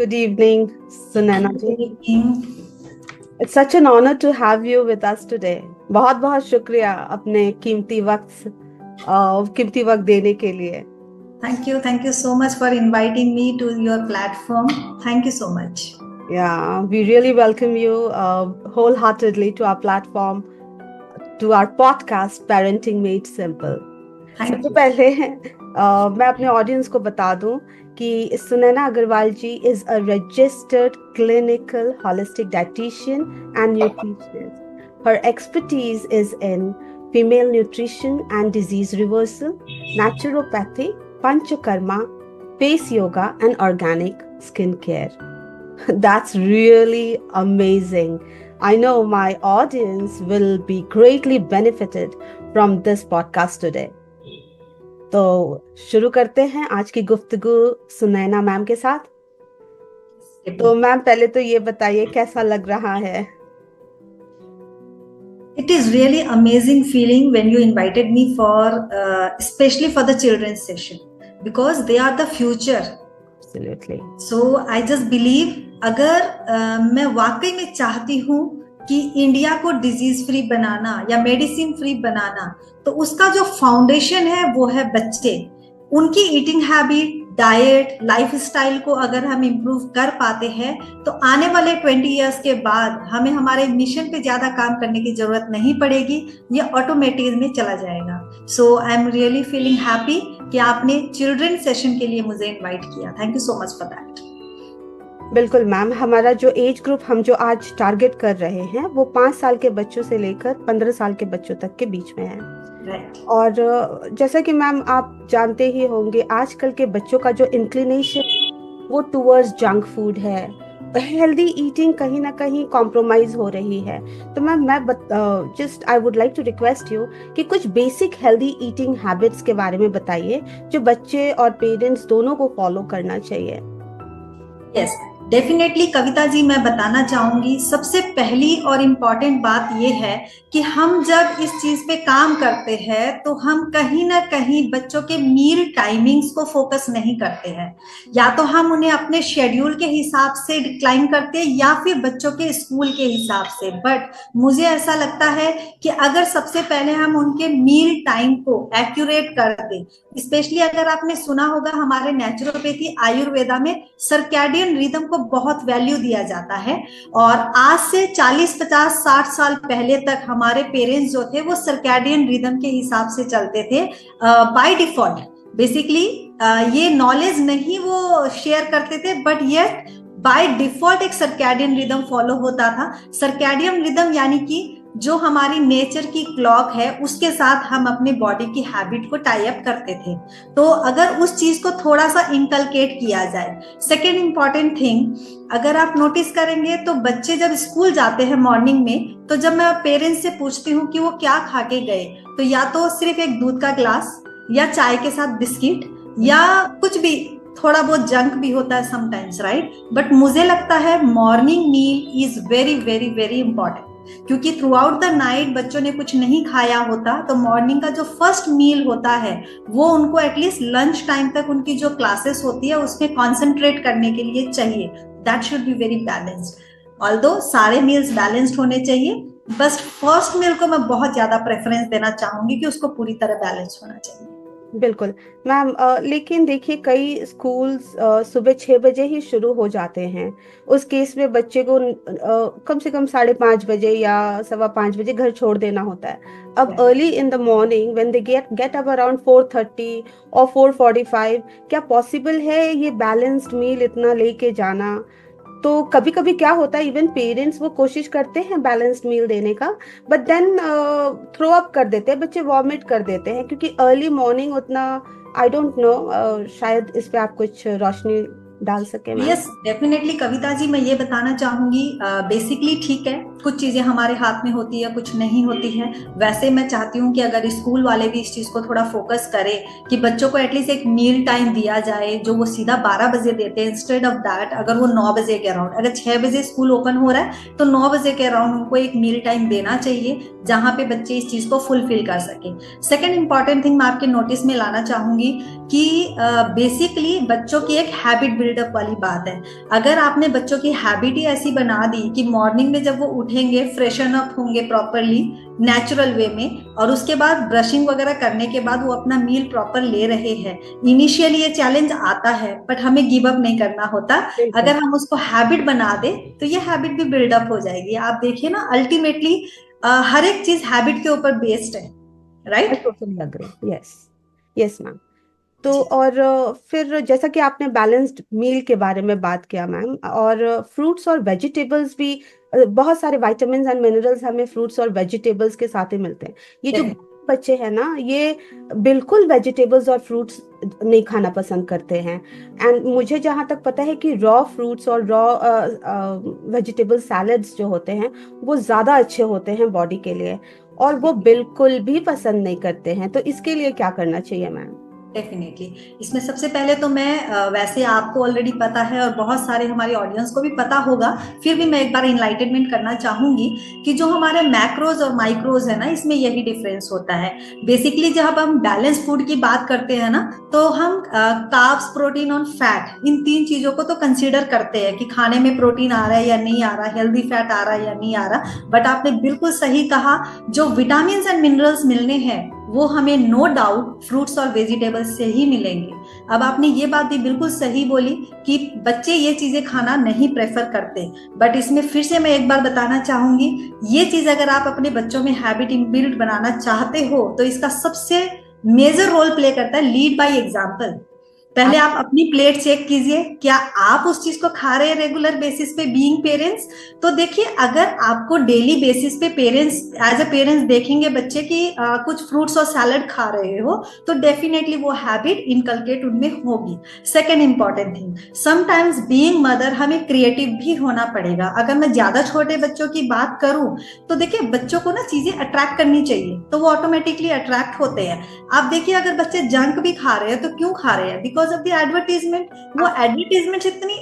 Good evening, Sunana Good ji. evening. It's such an honor to have you with us today. बहुत बहुत शुक्रिया अपने कीमती वक्त देने के लिए. Thank you so much for inviting me to your platform. Thank you so much. Yeah, we really welcome you wholeheartedly to our platform, to our podcast, Parenting Made Simple. Thank सबसे you. पहले मैं अपने audience को बता दूं कि Sunaina Agarwal ji is a registered clinical holistic dietitian and nutritionist. Her expertise is in female nutrition and disease reversal, naturopathy, panchakarma, face yoga, and organic skincare. That's really amazing. I know my audience will be greatly benefited from this podcast today. तो शुरू करते हैं आज की गुफ्तगू Sunaina ma'am के साथ. तो मैम पहले तो ये बताइए कैसा लग रहा है. It is really amazing feeling when you invited me for, especially for the children's session, because they are the future. Absolutely. So I just believe अगर मैं वाकई में चाहती हूँ कि इंडिया को डिजीज फ्री बनाना या मेडिसिन फ्री बनाना, तो उसका जो फाउंडेशन है वो है बच्चे. उनकी ईटिंग हैबिट, डाइट, लाइफस्टाइल को अगर हम इम्प्रूव कर पाते हैं तो आने वाले 20 इयर्स के बाद हमें हमारे मिशन पे ज्यादा काम करने की जरूरत नहीं पड़ेगी, ये ऑटोमेटिक में चला जाएगा. So I am really feeling happy कि आपने चिल्ड्रन सेशन के लिए मुझे इनवाइट किया. Thank you so much for that. बिल्कुल मैम, हमारा जो एज ग्रुप हम जो आज टारगेट कर रहे हैं वो 5 साल के बच्चों से लेकर 15 साल के बच्चों तक के बीच में है. और जैसा कि मैम आप जानते ही होंगे, आजकल के बच्चों का जो इंक्लिनेशन वो टूवर्ड्स जंक फूड है. हेल्दी ईटिंग कहीं ना कहीं कॉम्प्रोमाइज हो रही है. तो मैम मैं just I would like to request you कि कुछ बेसिक हेल्दी ईटिंग हैबिट्स के बारे में बताइए जो बच्चे और पेरेंट्स दोनों को फॉलो करना चाहिए. यस, डेफिनेटली कविता जी, मैं बताना चाहूंगी सबसे पहली और इम्पॉर्टेंट बात यह है कि हम जब इस चीज पे काम करते हैं तो हम कहीं ना कहीं बच्चों के मील टाइमिंग्स को फोकस नहीं करते हैं. या तो हम उन्हें अपने शेड्यूल के हिसाब से डिक्लाइन करते हैं या फिर बच्चों के स्कूल के हिसाब से. बट मुझे ऐसा लगता है कि अगर सबसे पहले हम उनके मील टाइम को एक्यूरेट कर दें, स्पेशली अगर आपने सुना होगा हमारे नेचुरोपैथी आयुर्वेदा में सर्कैडियन रिदम को बहुत वैल्यू दिया जाता है. और आज से 40, 50, 60 साल पहले तक हमारे पेरेंट्स जो थे वो सर्कैडियन रिदम के हिसाब से चलते थे बाय डिफॉल्ट. बेसिकली ये नॉलेज नहीं वो शेयर करते थे, बट ये बाय डिफॉल्ट एक सर्कैडियन रिदम फॉलो होता था. सर्कैडियन रिदम यानी कि जो हमारी नेचर की क्लॉक है उसके साथ हम अपने बॉडी की हैबिट को टाई अप करते थे. तो अगर उस चीज को थोड़ा सा इनकलकेट किया जाए. सेकेंड इंपॉर्टेंट थिंग, अगर आप नोटिस करेंगे तो बच्चे जब स्कूल जाते हैं मॉर्निंग में, तो जब मैं पेरेंट्स से पूछती हूँ कि वो क्या खा के गए, तो या तो सिर्फ एक दूध का ग्लास या चाय के साथ बिस्किट या कुछ भी, थोड़ा बहुत जंक भी होता है समटाइम्स, राइट. बट मुझे लगता है morning meal is very very very important, क्योंकि थ्रू आउट द नाइट बच्चों ने कुछ नहीं खाया होता, तो मॉर्निंग का जो फर्स्ट मील होता है वो उनको एटलीस्ट लंच टाइम तक उनकी जो क्लासेस होती है उसमें कॉन्सेंट्रेट करने के लिए चाहिए. That should be very balanced. Although सारे मील्स बैलेंस्ड होने चाहिए, बस फर्स्ट मील को मैं बहुत ज्यादा प्रेफरेंस देना चाहूंगी कि उसको पूरी तरह बैलेंस होना चाहिए. बिल्कुल मैम, लेकिन देखिए कई स्कूल्स सुबह 6 बजे ही शुरू हो जाते हैं. उस केस में बच्चे को कम से कम 5:30 बजे या 5:15 बजे घर छोड़ देना होता है. अब early in the morning when they get up around 4:30 और 4:45, क्या पॉसिबल है ये बैलेंस्ड मील इतना लेके जाना? तो कभी कभी क्या होता है, इवन पेरेंट्स वो कोशिश करते हैं बैलेंस्ड मील देने का, बट देन थ्रो अप कर देते हैं, बच्चे वॉमिट कर देते हैं क्योंकि अर्ली मॉर्निंग उतना आई डोंट नो. शायद इस पे आप कुछ रोशनी डाल सके. यस, डेफिनेटली कविता जी, मैं ये बताना चाहूंगी, बेसिकली ठीक है, कुछ चीजें हमारे हाथ में होती है, कुछ नहीं होती है. वैसे मैं चाहती हूँ कि अगर स्कूल वाले भी इस चीज को थोड़ा फोकस करें कि बच्चों को एटलीस्ट एक मील टाइम दिया जाए जो वो सीधा 12 बजे देते हैं. इंस्टेड ऑफ दैट अगर वो 9 बजे के अराउंड, अगर 6 बजे स्कूल ओपन हो रहा है तो 9 बजे के अराउंड उनको एक मील टाइम देना चाहिए जहां पे बच्चे इस चीज को फुलफिल कर सके. सेकेंड इंपॉर्टेंट थिंग मैं आपके नोटिस में लाना चाहूंगी कि बेसिकली बच्चों की एक हैबिट बिल्ड बिल्डअप वाली बात है। अगर आपने बच्चों की हैबिट ही ऐसी बना दी कि मॉर्निंग में जब वो उठेंगे, फ्रेशन अप होंगे प्रॉपरली नेचुरल वे में, और उसके बाद ब्रशिंग वगैरह करने के बाद वो अपना मील प्रॉपर ले रहे हैं, इनिशियली ये चैलेंज आता है, बट हमें गिव अप नहीं करना होता। बिल्कुल। अगर हम उसको हैबिट बना दे तो ये हैबिट भी बिल्डअप हो जाएगी। आप देखिए ना, अल्टीमेटली हर एक चीज हैबिट के ऊपर बेस्ड है, I right? Totally agree. Yes, yes ma'am. तो जी। और फिर जैसा कि आपने बैलेंस्ड मील के बारे में बात किया मैम, और फ्रूट्स और वेजिटेबल्स भी, बहुत सारे विटामिन्स एंड मिनरल्स हमें फ्रूट्स और वेजिटेबल्स के साथ ही मिलते हैं। ये जो बच्चे हैं ना, ये बिल्कुल वेजिटेबल्स और फ्रूट्स नहीं खाना पसंद करते हैं। एंड मुझे जहाँ तक पता है कि रॉ फ्रूट्स और रॉ वेजिटेबल सैलड्स जो होते हैं वो ज़्यादा अच्छे होते हैं बॉडी के लिए, और वो बिल्कुल भी पसंद नहीं करते हैं। तो इसके लिए क्या करना चाहिए मैम? डेफिनेटली, इसमें सबसे पहले तो मैं वैसे आपको ऑलरेडी पता है और बहुत सारे हमारे ऑडियंस को भी पता होगा, फिर भी मैं एक बार इनलाइटनमेंट करना चाहूंगी कि जो हमारे मैक्रोज और माइक्रोज है ना, इसमें यही डिफरेंस होता है। बेसिकली जब हम बैलेंस फूड की बात करते हैं ना, तो हम कार्ब्स, प्रोटीन और फैट, इन तीन चीजों को तो कंसीडर करते हैं कि खाने में प्रोटीन आ रहा है या नहीं आ रहा, हेल्दी फैट आ रहा है या नहीं आ रहा। बट आपने बिल्कुल सही कहा, जो विटामिन एंड मिनरल्स मिलने हैं वो हमें नो डाउट फ्रूट्स और वेजिटेबल्स से ही मिलेंगे। अब आपने ये बात भी बिल्कुल सही बोली कि बच्चे ये चीजें खाना नहीं प्रेफर करते, बट इसमें फिर से मैं एक बार बताना चाहूंगी, ये चीज अगर आप अपने बच्चों में हैबिट इनबिल्ट बनाना चाहते हो तो इसका सबसे मेजर रोल प्ले करता है लीड बाय एग्जाम्पल। पहले आप अपनी प्लेट चेक कीजिए, क्या आप उस चीज को खा रहे हैं रेगुलर बेसिस पे बीइंग पेरेंट्स? तो देखिए, अगर आपको डेली बेसिस पे पेरेंट्स एज अ पेरेंट्स देखेंगे बच्चे की कुछ फ्रूट्स और सैलड खा रहे हो, तो डेफिनेटली वो हैबिट इनकलकेट उनमें होगी। Second important thing, sometimes being mother हमें क्रिएटिव भी होना पड़ेगा। अगर मैं ज्यादा छोटे बच्चों की बात करूं तो देखिए, बच्चों को ना चीजें अट्रैक्ट करनी चाहिए, तो वो ऑटोमेटिकली अट्रैक्ट होते हैं। आप देखिए, अगर बच्चे जंक भी खा रहे हैं तो क्यों खा रहे हैं? Because of the advertisement. वो एडवर्टीजमेंट इतनी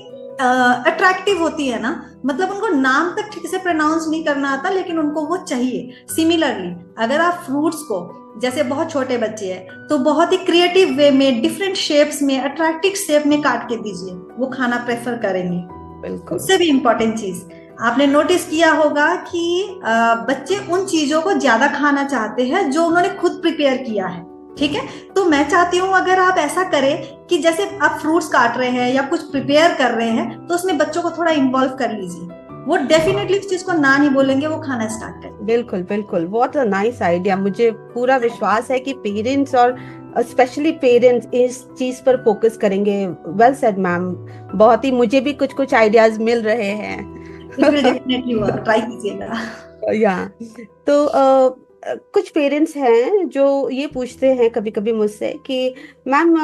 अट्रैक्टिव होती है ना, मतलब उनको नाम तक ठीक से प्रोनाउंस नहीं करना आता, लेकिन उनको वो चाहिए। सिमिलरली, अगर आप फ्रूट्स को, जैसे बहुत छोटे बच्चे हैं, तो बहुत ही क्रिएटिव वे में, डिफरेंट शेप्स में, अट्रैक्टिव शेप में काट के दीजिए, वो खाना प्रेफर करेंगे। बिल्कुल। उससे भी इंपॉर्टेंट चीज आपने नोटिस किया होगा कि बच्चे उन चीजों को ज्यादा खाना चाहते हैं जो उन्होंने खुद प्रिपेयर किया है। ठीक है, तो मैं चाहती हूँ अगर आप ऐसा करें कि जैसे आप फ्रूट्स काट रहे हैं या कुछ प्रिपेयर कर रहे हैं, तो उसमें बच्चों को थोड़ा इन्वॉल्व कर लीजिए। वो डेफिनेटली उस चीज को ना नहीं बोलेंगे, वो खाना स्टार्ट करेंगे। बिल्कुल बिल्कुल, व्हाट अ नाइस आइडिया। मुझे पूरा विश्वास है कि पेरेंट्स, और स्पेशली पेरेंट्स, इस चीज पर फोकस करेंगे। वेल सेड मैम, बहुत ही मुझे भी कुछ कुछ आइडियाज मिल रहे हैं। It will definitely work, try कीजिएगा। या तो कुछ पेरेंट्स हैं जो ये पूछते हैं कभी कभी मुझसे कि मैम,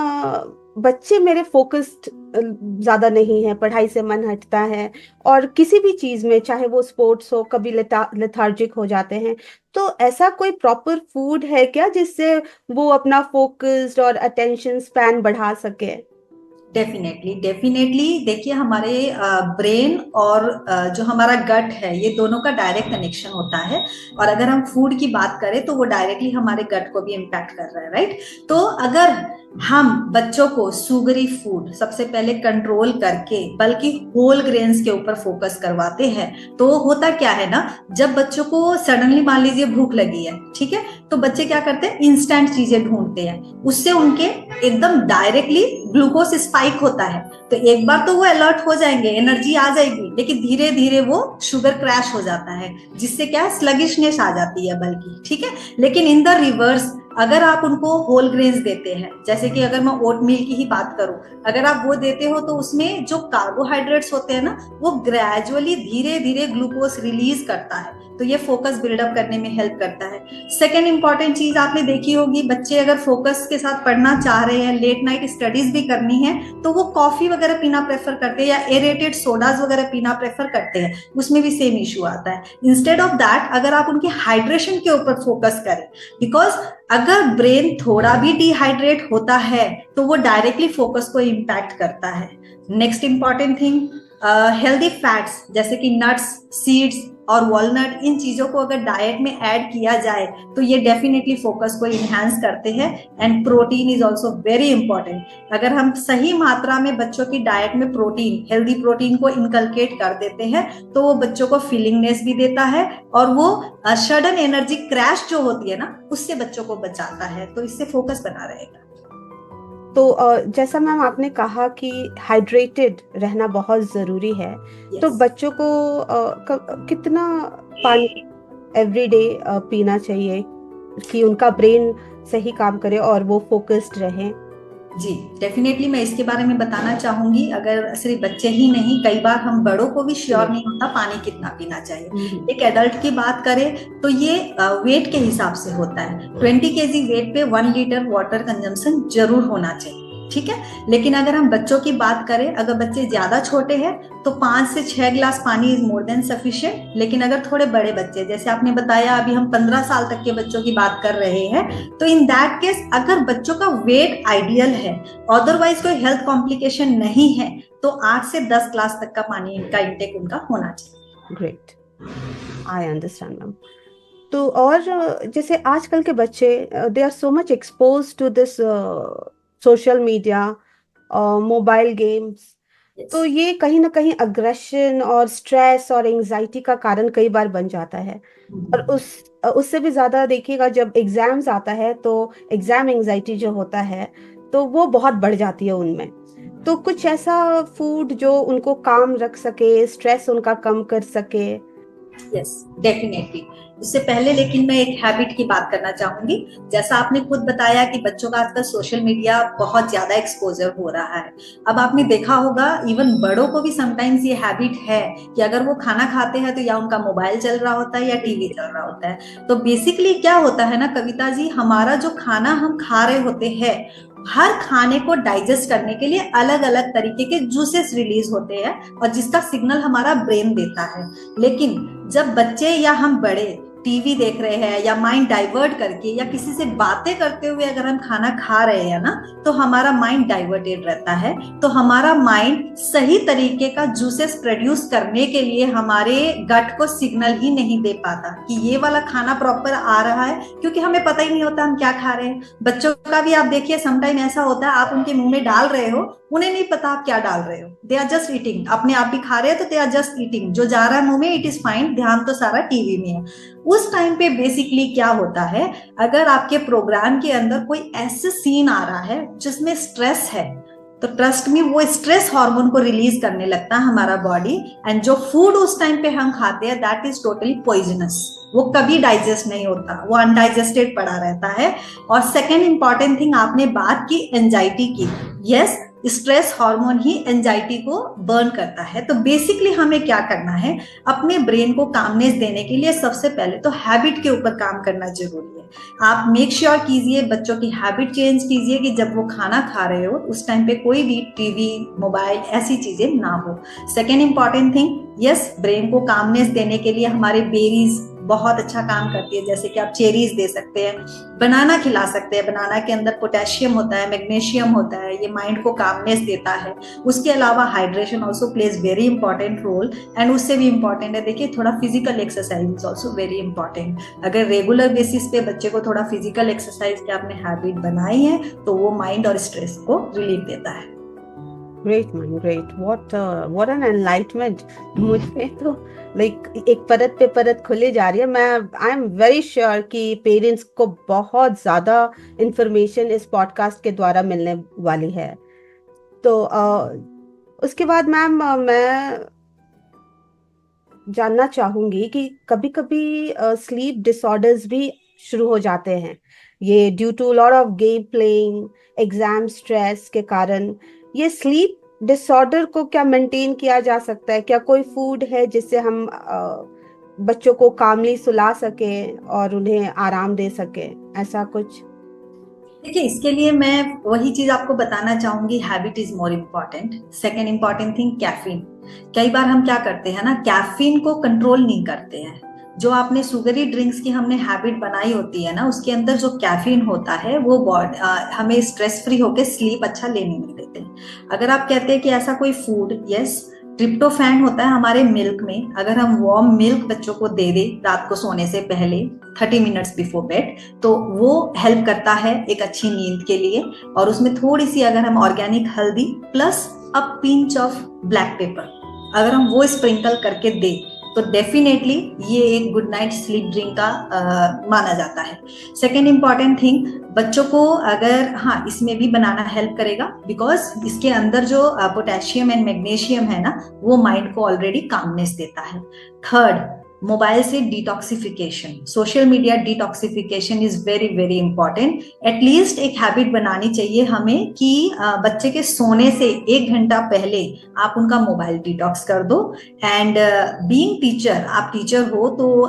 बच्चे मेरे फोकस्ड ज्यादा नहीं है, पढ़ाई से मन हटता है, और किसी भी चीज में, चाहे वो स्पोर्ट्स हो, कभी लेथार्जिक हो जाते हैं। तो ऐसा कोई प्रॉपर फूड है क्या जिससे वो अपना फोकस्ड और अटेंशन स्पैन बढ़ा सके? डेफिनेटली डेफिनेटली, देखिए हमारे ब्रेन और जो हमारा गट है, ये दोनों का डायरेक्ट कनेक्शन होता है। और अगर हम फूड की बात करें तो वो डायरेक्टली हमारे गट को भी इम्पैक्ट कर रहा है, राइट? तो अगर हम बच्चों को सुगरी फूड सबसे पहले कंट्रोल करके, बल्कि होल ग्रेन्स के ऊपर फोकस करवाते हैं, तो होता क्या है ना, जब बच्चों को सडनली मान लीजिए भूख लगी है, ठीक है, तो बच्चे क्या करते हैं, इंस्टेंट चीजें ढूंढते हैं। उससे उनके एकदम डायरेक्टली ग्लूकोज स्पाइक होता है, तो एक बार तो वो अलर्ट हो जाएंगे, एनर्जी आ जाएगी, लेकिन धीरे धीरे वो शुगर क्रैश हो जाता है, जिससे क्या, स्लगिशनेस आ जाती है बल्कि। ठीक है, लेकिन इन द रिवर्स, अगर आप उनको होल ग्रेन्स देते हैं, जैसे कि अगर मैं ओट मील की ही बात करूं, अगर आप वो देते हो तो उसमें जो कार्बोहाइड्रेट्स होते हैं ना, वो ग्रेजुअली धीरे धीरे ग्लूकोज रिलीज करता है, तो ये फोकस बिल्डअप करने में हेल्प करता है। सेकेंड इंपॉर्टेंट चीज आपने देखी होगी, बच्चे अगर फोकस के साथ पढ़ना चाह रहे हैं, लेट नाइट स्टडीज भी करनी है, तो वो कॉफी वगैरह पीना प्रेफर करते हैं या एरेटेड सोडाज वगैरह पीना प्रेफर करते हैं, उसमें भी सेम इश्यू आता है। इंस्टेड ऑफ दैट, अगर आप उनके हाइड्रेशन के ऊपर फोकस करें, बिकॉज अगर ब्रेन थोड़ा भी डिहाइड्रेट होता है तो वो डायरेक्टली फोकस को इम्पैक्ट करता है। Next important thing, healthy fats जैसे कि नट्स, सीड्स, और वॉलनट, इन चीजों को अगर डाइट में ऐड किया जाए तो ये डेफिनेटली फोकस को इनहेंस करते हैं। And protein is also very important. अगर हम सही मात्रा में बच्चों की डाइट में प्रोटीन, हेल्दी प्रोटीन को इनकलकेट कर देते हैं तो वो बच्चों को फीलिंगनेस भी देता है और वो सडन एनर्जी क्रैश जो होती है ना, उससे बच्चों को बचाता है। तो इससे फोकस बना रहेगा। तो जैसा मैम आपने कहा कि हाइड्रेटेड रहना बहुत ज़रूरी है, तो बच्चों को कितना पानी एवरीडे पीना चाहिए कि उनका ब्रेन सही काम करे और वो फोकस्ड रहे? जी डेफिनेटली मैं इसके बारे में बताना चाहूंगी। अगर सिर्फ बच्चे ही नहीं, कई बार हम बड़ों को भी श्योर नहीं होता पानी कितना पीना चाहिए। एक एडल्ट की बात करें तो ये वेट के हिसाब से होता है। 20 केजी वेट पे 1 लीटर वाटर कंजम्पशन जरूर होना चाहिए, ठीक है। लेकिन अगर हम बच्चों की बात करें, अगर बच्चे ज्यादा छोटे हैं तो 5 से 6 गिलास पानी इज मोर देन सफिशिएंट। लेकिन अगर थोड़े बड़े बच्चे, जैसे आपने बताया अभी हम 15 साल तक के बच्चों की बात कर रहे हैं, तो इन दैट केस अगर बच्चों का वेट आइडियल है, अदरवाइज कोई हेल्थ कॉम्प्लिकेशन नहीं है, तो 8 से 10 गिलास तक का पानी का इंटेक उनका होना चाहिए। Great, I understand ma'am. तो और जैसे आजकल के बच्चे they are so much expose to this social media, mobile games, तो ये कहीं ना कहीं अग्रेशन और स्ट्रेस और एंजाइटी का कारण कई बार बन जाता है। और उससे भी ज्यादा देखिएगा जब एग्जाम्स आता है तो एग्जाम एंजाइटी जो होता है तो वो बहुत बढ़ जाती है उनमें। तो कुछ ऐसा फूड जो उनको काम रख सके, स्ट्रेस उनका कम कर सके? Yes definitely. उससे पहले लेकिन मैं एक हैबिट की बात करना चाहूंगी। जैसा आपने खुद बताया कि बच्चों का आजकल सोशल मीडिया बहुत ज्यादा एक्सपोजर हो रहा है। अब आपने देखा होगा इवन बड़ों को भी समटाइम्स ये हैबिट है कि अगर वो खाना खाते हैं तो या उनका मोबाइल चल रहा होता है या टीवी चल रहा होता है। तो बेसिकली क्या होता है ना कविता जी, हमारा जो खाना हम खा रहे होते हैं, हर खाने को डाइजेस्ट करने के लिए अलग अलग तरीके के जूसेस रिलीज होते हैं और जिसका सिग्नल हमारा ब्रेन देता है। लेकिन जब बच्चे या हम बड़े टीवी देख रहे हैं या माइंड डाइवर्ट करके या किसी से बातें करते हुए अगर हम खाना खा रहे हैं ना, तो हमारा माइंड डाइवर्टेड रहता है। तो हमारा माइंड सही तरीके का जूसेस प्रोड्यूस करने के लिए हमारे गट को सिग्नल ही नहीं दे पाता कि ये वाला खाना प्रॉपर आ रहा है, क्योंकि हमें पता ही नहीं होता हम क्या खा रहे हैं। बच्चों का भी आप देखिए समटाइम ऐसा होता है, आप उनके मुंह में डाल रहे हो, उन्हें नहीं पता आप क्या डाल रहे हो, दे आर जस्ट ईटिंग। अपने आप भी खा रहे हैं तो दे आर जस्ट ईटिंग, जो जा रहा है मुंह में इट इज फाइन, ध्यान तो सारा टीवी में है। उस टाइम पे बेसिकली क्या होता है, अगर आपके प्रोग्राम के अंदर कोई ऐसे सीन आ रहा है जिसमें स्ट्रेस है, तो ट्रस्ट में वो स्ट्रेस हार्मोन को रिलीज करने लगता है हमारा बॉडी। एंड जो फूड उस टाइम पे हम खाते हैं दैट इज टोटली पॉइजनस, वो कभी डाइजेस्ट नहीं होता, वो अनडाइजेस्टेड पड़ा रहता है। और सेकेंड इंपॉर्टेंट थिंग, आपने बात की एंजाइटी की। यस, स्ट्रेस हार्मोन ही एंजाइटी को बर्न करता है। तो बेसिकली हमें क्या करना है, अपने ब्रेन को कामनेस देने के लिए सबसे पहले तो हैबिट के ऊपर काम करना जरूरी है। आप मेक श्योर कीजिए, बच्चों की हैबिट चेंज कीजिए कि जब वो खाना खा रहे हो उस टाइम पे कोई भी टीवी, मोबाइल ऐसी चीजें ना हो। Second important thing, yes, brain को कामनेस देने के लिए हमारे बेरीज बहुत अच्छा काम करती है। जैसे कि आप चेरीज दे सकते हैं, बनाना खिला सकते हैं, बनाना के अंदर पोटेशियम होता है, मैग्नीशियम होता है, ये माइंड को कामनेस देता है। उसके अलावा hydration also plays very important role. And उससे भी इंपॉर्टेंट है, देखिए थोड़ा physical exercise is also very important. अगर रेगुलर बेसिस पे बच्चे को थोड़ा फिजिकल एक्सरसाइज की आपने हैबिट बनाई है तो वो माइंड और स्ट्रेस को रिलीफ देता है। Great ma'am, great, what an enlightenment. मुझे तो एक परत पे परत खुली जा रही है। मैं आई एम वेरी श्योर कि पेरेंट्स को बहुत ज्यादा इंफॉर्मेशन इस पॉडकास्ट के द्वारा मिलने वाली है। तो उसके बाद मैम मैं जानना चाहूंगी कि कभी कभी स्लीप डिसऑर्डर्स भी शुरू हो जाते हैं, ये due to lot of game playing, exam stress के कारण। ये स्लीप डिसऑर्डर को क्या मेंटेन किया जा सकता है? क्या कोई फूड है जिससे हम बच्चों को कामली सुला सके और उन्हें आराम दे सके, ऐसा कुछ? देखिए इसके लिए मैं वही चीज आपको बताना चाहूंगी, habit is more important. Second important thing, caffeine. कई बार हम क्या करते हैं ना, कैफीन को कंट्रोल नहीं करते हैं। जो आपने सुगरी ड्रिंक्स की हमने हैबिट बनाई होती है ना, उसके अंदर जो कैफीन होता है वो हमें स्ट्रेस फ्री होकर स्लीप अच्छा लेने नहीं देते। अगर आप कहते हैं कि ऐसा कोई फूड, यस, ट्रिप्टोफैन होता है हमारे मिल्क में। अगर हम वार्म मिल्क बच्चों को दे दे रात को सोने से पहले 30 मिनट्स बिफोर बेड, तो वो हेल्प करता है एक अच्छी नींद के लिए। और उसमें थोड़ी सी अगर हम ऑर्गेनिक हल्दी plus a pinch of black pepper अगर हम वो स्प्रिंकल करके दे तो डेफिनेटली ये एक गुड नाइट स्लीप ड्रिंक का माना जाता है। सेकेंड इंपॉर्टेंट थिंग, बच्चों को अगर हाँ इसमें भी बनाना हेल्प करेगा, बिकॉज इसके अंदर जो पोटेशियम एंड मैग्नीशियम है ना, वो माइंड को ऑलरेडी कामनेस देता है। थर्ड, मोबाइल से detoxification, social media detoxification is very very important. At least एक हैबिट बनानी चाहिए हमें कि बच्चे के सोने से 1 घंटा पहले आप उनका मोबाइल डिटॉक्स कर दो। एंड बीइंग टीचर, आप टीचर हो तो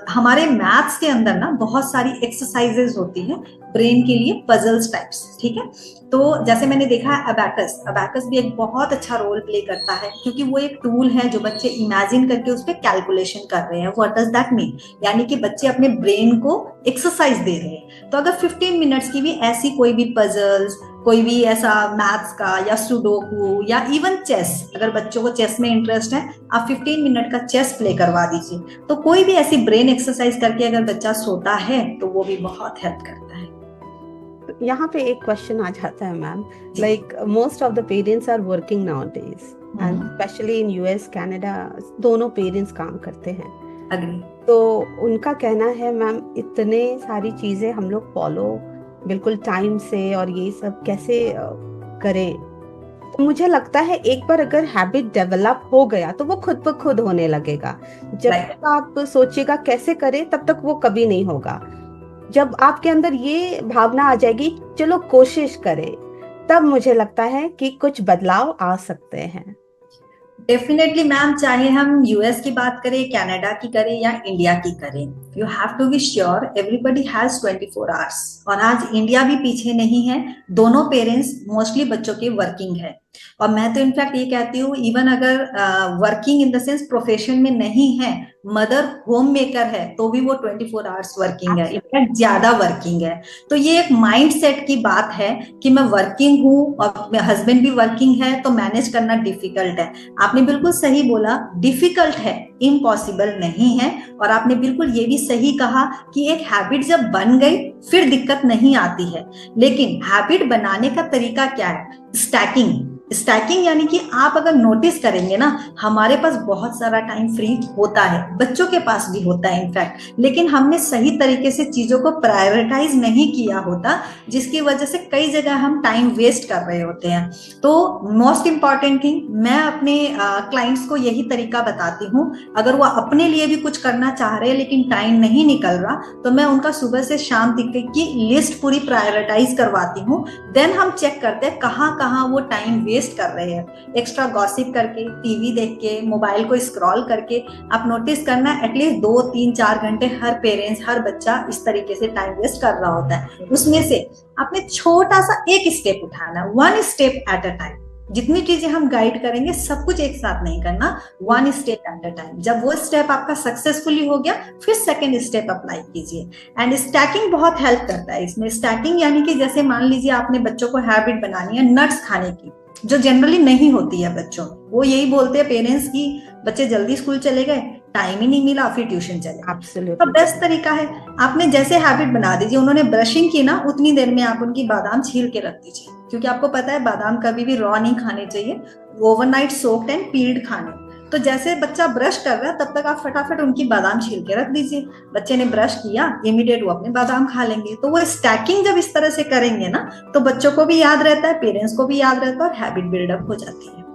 हमारे मैथ्स के अंदर ना बहुत सारी एक्सरसाइजेज होती है ब्रेन के लिए, पजल्स टाइप्स, ठीक है। तो जैसे मैंने देखा है अबैकस, अबैकस भी एक बहुत अच्छा रोल प्ले करता है, क्योंकि वो एक टूल है जो बच्चे इमेजिन करके उस पर कैलकुलेशन कर रहे हैं। What does that mean? यानी कि बच्चे अपने ब्रेन को एक्सरसाइज दे रहे हैं। तो अगर 15 मिनट्स की भी ऐसी कोई भी पजल्स, कोई भी ऐसा मैथ्स का या सुडोकू या इवन चेस, अगर बच्चों को चेस में इंटरेस्ट है, आप 15 मिनट का चेस प्ले करवा दीजिए। तो कोई भी ऐसी ब्रेन एक्सरसाइज करके अगर बच्चा सोता है तो वो भी बहुत हेल्प करता है। यहाँ पे एक क्वेश्चन आ जाता है ma'am, like most of the parents are working nowadays and specially in US Canada, दोनों पेरेंट्स काम करते हैं। अग्री। तो उनका कहना है मैम इतने सारी चीजें हम लोग फॉलो बिल्कुल टाइम से और ये सब कैसे करें। तो मुझे लगता है एक बार अगर हैबिट डेवलप हो गया तो वो खुद ब खुद होने लगेगा। जब तक आप सोचिएगा कैसे करें तब तक वो कभी नहीं होगा। जब आपके अंदर ये भावना आ जाएगी चलो कोशिश करें, तब मुझे लगता है कि कुछ बदलाव आ सकते हैं। डेफिनेटली मैम, चाहे हम यूएस की बात करें, कनाडा की करें या इंडिया की करें, you have to be sure everybody has 24 hours. और आज इंडिया भी पीछे नहीं है, दोनों पेरेंट्स मोस्टली बच्चों के वर्किंग है। और मैं तो इनफैक्ट ये कहती हूँ, इवन अगर working in the sense profession में नहीं है, मदर होम मेकर है, तो भी वो 24 आवर्स वर्किंग है, इनफैक्ट ज्यादा वर्किंग है। तो ये एक माइंड सेट की बात है कि मैं वर्किंग हूँ और हस्बैंड भी वर्किंग है, तो मैनेज करना डिफिकल्ट है। आपने बिल्कुल सही बोला, डिफिकल्ट है, इम्पॉसिबल नहीं है। और आपने बिल्कुल ये भी सही कहा कि एक हैबिट जब बन गई फिर दिक्कत नहीं आती है। लेकिन हैबिट बनाने का तरीका क्या है? स्टैकिंग। स्टैकिंग यानी कि आप अगर नोटिस करेंगे ना, हमारे पास बहुत सारा टाइम फ्री होता है, बच्चों के पास भी होता है इनफैक्ट, लेकिन हमने सही तरीके से चीजों को प्रायोरिटाइज नहीं किया होता, जिसकी वजह से कई जगह हम टाइम वेस्ट कर रहे होते हैं। तो मोस्ट इंपॉर्टेंट थिंग, मैं अपने क्लाइंट्स को यही तरीका बताती हूँ। अगर वो अपने लिए भी कुछ करना चाह रहे हैं लेकिन टाइम नहीं निकल रहा, तो मैं उनका सुबह से शाम तक की लिस्ट पूरी प्रायोरिटाइज करवाती हूँ। देन हम चेक करते हैं कहाँ कहाँ वो टाइम वेस्ट कर रहे हैं। एक्स्ट्रा गॉसिप करके, टीवी देख के, मोबाइल को स्क्रॉल करके, आप नोटिस करना एटलीस्ट 2, 3, 4 घंटे हर पेरेंट्स, हर बच्चा इस तरीके से टाइम वेस्ट कर रहा होता है। उसमें से आपने छोटा सा एक स्टेप उठाना, 1 स्टेप एट अ टाइम। जितनी चीजें हम गाइड करेंगे सब कुछ एक साथ नहीं करना, 1 स्टेप एट अ टाइम। जब वो स्टेप आपका सक्सेसफुली हो गया, फिर सेकंड स्टेप अप्लाई कीजिए। एंड स्टैकिंग बहुत हेल्प करता है इसमें। स्टैकिंग यानी कि जैसे मान लीजिए आपने बच्चों को हैबिट बनानी है नट्स खाने की, जो जनरली नहीं होती है बच्चों, वो यही बोलते हैं पेरेंट्स की बच्चे जल्दी स्कूल चले गए, टाइम ही नहीं मिला, फिर ट्यूशन चले। तो बेस्ट तरीका है, आपने जैसे हैबिट बना दीजिए, उन्होंने ब्रशिंग की ना, उतनी देर में आप उनकी बादाम छील के रख दीजिए, क्योंकि आपको पता है बादाम कभी भी रॉ नहीं खाने चाहिए, ओवरनाइट सोक्ड एंड पील्ड खाने। तो जैसे बच्चा ब्रश कर रहा है तब तक आप फटाफट उनकी बादाम छील के रख दीजिए। बच्चे ने ब्रश किया, इमीडिएट वो अपने बादाम खा लेंगे। तो वो स्टैकिंग जब इस तरह से करेंगे ना, तो बच्चों को भी याद रहता है, पेरेंट्स को भी याद रहता है और हैबिट बिल्डअप हो जाती है।